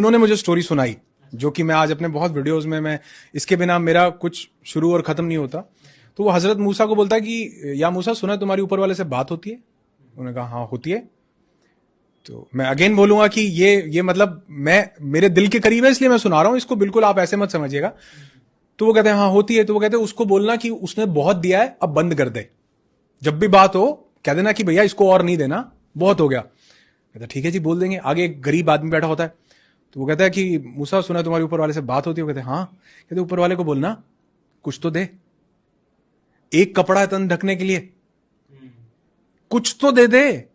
उन्होंने मुझे स्टोरी सुनाई, जो कि मैं आज अपने बहुत वीडियोस में, मैं इसके बिना मेरा कुछ शुरू और खत्म नहीं होता। तो वो हजरत मूसा को बोलता है कि या मूसा, सुना तुम्हारी ऊपर वाले से बात होती है? उन्होंने कहा हाँ होती है। तो मैं अगेन बोलूंगा कि ये मतलब मैं मेरे दिल के करीब है, इसलिए मैं सुना रहा हूं इसको, बिल्कुल आप ऐसे मत समझिएगा। तो वो कहते हैं हाँ होती है। तो वो कहते हैं उसको बोलना कि उसने बहुत दिया है, अब बंद कर दे। जब भी बात हो कह देना कि भैया इसको और नहीं देना, बहुत हो गया। कहता ठीक है जी, बोल देंगे। आगे एक गरीब आदमी बैठा होता है, तो वो कहता है कि मूसा सुना तुम्हारे ऊपर वाले से बात होती है? वो कहते हैं हाँ। कहते ऊपर वाले को बोलना कुछ तो दे, एक कपड़ा है तन ढकने के लिए, कुछ तो दे दे।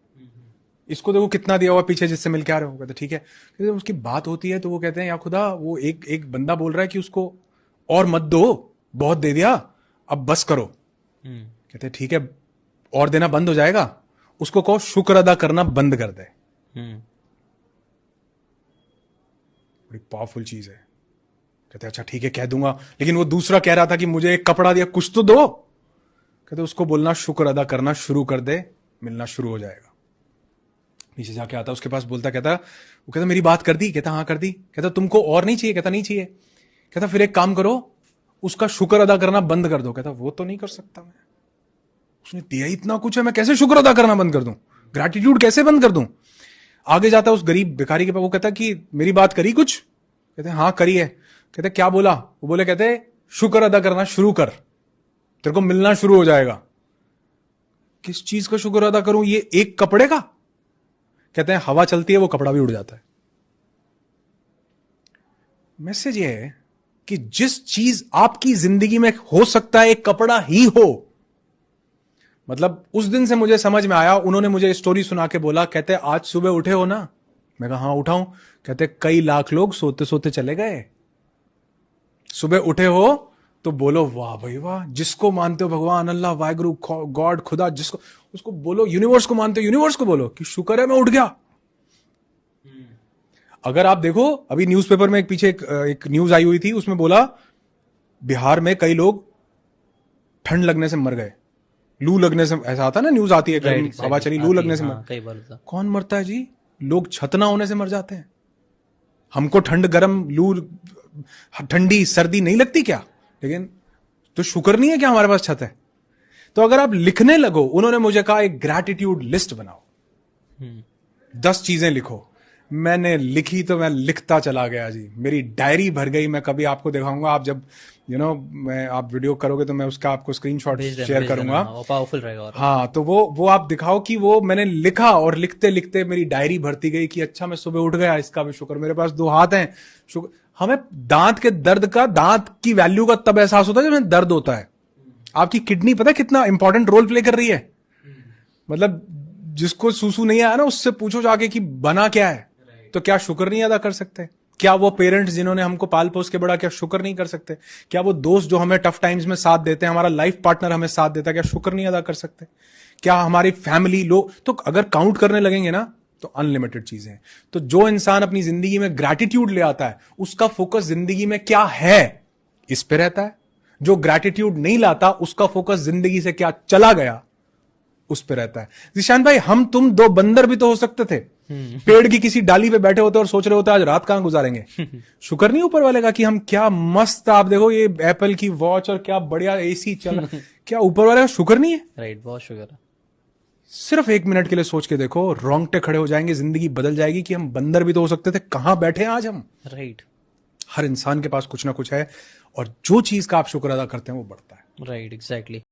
इसको देखो कितना दिया हुआ पीछे जिससे मिल के आ रहे हो। कहते ठीक है। कहते उसकी बात होती है तो वो कहते हैं या खुदा, वो एक बंदा बोल रहा है कि उसको और मत दो, बहुत दे दिया, अब बस करो। कहते ठीक है, और देना बंद हो जाएगा, उसको कहो शुक्र अदा करना बंद कर दे। बड़ी पावरफुल चीज है। कहते अच्छा ठीक है कह दूंगा, लेकिन वो दूसरा कह रहा था कि मुझे एक कपड़ा दिया, कुछ तो दो। कहते उसको बोलना शुक्र अदा करना शुरू कर दे, मिलना शुरू हो जाएगा। नीचे जाके आता उसके पास, बोलता, कहता वो कहता मेरी बात कर दी? कहता हाँ कर दी। कहता तुमको और नहीं चाहिए? कहता नहीं चाहिए। कहता फिर एक काम करो, उसका शुक्र अदा करना बंद कर दो। कहता वो तो नहीं कर सकता मैं, उसने दिया इतना कुछ है, मैं कैसे शुक्र अदा करना बंद कर दूं, ग्रैटिट्यूड कैसे बंद कर दूं। आगे जाता उस गरीब भिखारी के पास, वो कहता कि मेरी बात करी कुछ? कहते हाँ करी है। कहते क्या बोला? वो बोले कहते शुक्र अदा करना शुरू कर, तेरे को मिलना शुरू हो जाएगा। किस चीज का शुक्र अदा करूं? ये एक कपड़े का? कहते हैं हवा चलती है वो कपड़ा भी उड़ जाता है। मैसेज ये है कि जिस चीज आपकी जिंदगी में हो सकता है एक कपड़ा ही हो, मतलब उस दिन से मुझे समझ में आया। उन्होंने मुझे स्टोरी सुना के बोला, कहते आज सुबह उठे हो ना? मैं कहा हाँ उठाऊं। कहते कई लाख लोग सोते सोते चले गए, सुबह उठे हो तो बोलो वाह भाई वाह। जिसको मानते हो भगवान, अल्लाह, वाहिगुरु, गॉड, खुदा, जिसको, उसको बोलो। यूनिवर्स को मानते हो, यूनिवर्स को बोलो कि शुक्र है मैं उठ गया। अगर आप देखो अभी न्यूज़पेपर में एक पीछे एक न्यूज आई हुई थी, उसमें बोला बिहार में कई लोग ठंड लगने से मर गए, लू लगने से। ऐसा आता ना, न्यूज आती है गर्म हवा चली, लू लगने से मर। कौन मरता है जी? लोग छत ना होने से मर जाते हैं। हमको ठंड गर्म लू ठंडी सर्दी नहीं लगती क्या? लेकिन तो शुक्र नहीं है क्या हमारे पास छत है? तो अगर आप लिखने लगो, उन्होंने मुझे कहा एक ग्रैटिट्यूड लिस्ट बनाओ, 10 चीजें लिखो। मैंने लिखी तो मैं लिखता चला गया जी, मेरी डायरी भर गई। मैं कभी आपको दिखाऊंगा, आप जब मैं आप वीडियो करोगे तो मैं उसका आपको स्क्रीनशॉट शेयर करूंगा, वो पावरफुल रहेगा। हाँ, तो वो आप दिखाओ कि वो मैंने लिखा, और लिखते लिखते मेरी डायरी भरती गई कि अच्छा मैं सुबह उठ गया, इसका भी शुक्र, मेरे पास 2 हाथ हैं, शुक्र। हमें दांत के दर्द का, दांत की वैल्यू का तब एहसास होता है जब दर्द होता है। आपकी किडनी पता है कितना इंपॉर्टेंट रोल प्ले कर रही है? मतलब जिसको सूसू नहीं आया ना, उससे पूछो जाके कि बना क्या है, तो क्या शुक्र नहीं अदा कर सकते? क्या वो पेरेंट्स जिन्होंने हमको पाल पोस के बड़ा, क्या शुक्र नहीं कर सकते? क्या वो दोस्त जो हमें टफ टाइम्स में साथ देते हैं, हमारा लाइफ पार्टनर हमें साथ देता है, क्या शुक्र नहीं अदा कर सकते? क्या हमारी फैमिली लोग, तो अगर काउंट करने लगेंगे ना तो अनलिमिटेड चीजें हैं। तो जो इंसान अपनी जिंदगी में ग्रैटिट्यूड ले आता है, उसका फोकस जिंदगी में क्या है इस पे रहता है। जो ग्रैटिट्यूड नहीं लाता, उसका फोकस जिंदगी से क्या चला गया उस पे रहता है। जिशान भाई, हम तुम 2 बंदर भी तो हो सकते थे, पेड़ की किसी डाली पे बैठे होते और सोच रहे होते आज रात कहां गुजारेंगे। शुक्र नहीं ऊपर वाले का कि हम क्या मस्त, आप देखो ये एप्पल की वॉच और क्या बढ़िया एसी चल क्या ऊपर वाले का शुक्र नहीं है? राइट, बहुत शुक्र है। सिर्फ 1 मिनट के लिए सोच के देखो, रोंगटे खड़े हो जाएंगे, जिंदगी बदल जाएगी कि हम बंदर भी तो हो सकते थे, कहां बैठे हैं आज हम। राइट, हर इंसान के पास कुछ ना कुछ है, और जो चीज का आप शुक्र अदा करते हैं वो बढ़ता है। Right, exactly.